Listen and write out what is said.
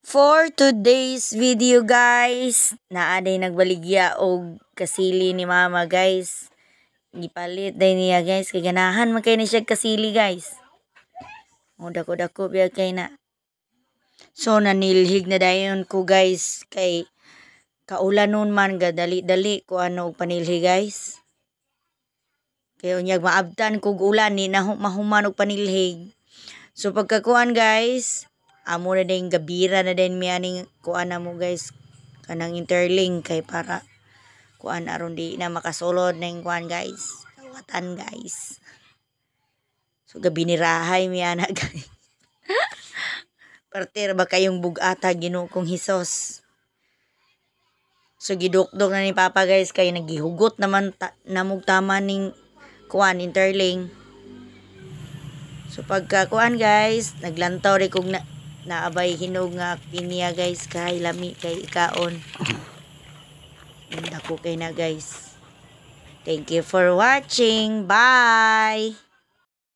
For today's video guys, naaday nagbaligya og kasili ni mama guys. Gipalit day niya guys, kay ganahan man kay ni siya kasili guys. O dako-dako biya kay na. So nanilhig na dayon ko guys, kay kaulanon man gadali-dali ko ano og panilhi guys. Kay unyag maabtan kog ulan ni mahuman og panilhig. So pagkakuan guys, amo na din gabira na din miyaning kuan na mo guys kanang interlink kay para kuan aron di na makasulod ning kuan guys kawatan guys. So gabi ni rahay miya na guys. Partir ba kayong bugata Ginoo kong Hesus. So gidukdok na ni Papa guys kay nagihugot naman namug tama ning kuan interlink. So pagka kuan guys, naglantaw rin kong naabay hinog nga kiniya guys kay lami kay ikaon. Dako kay na guys. Thank you for watching. Bye!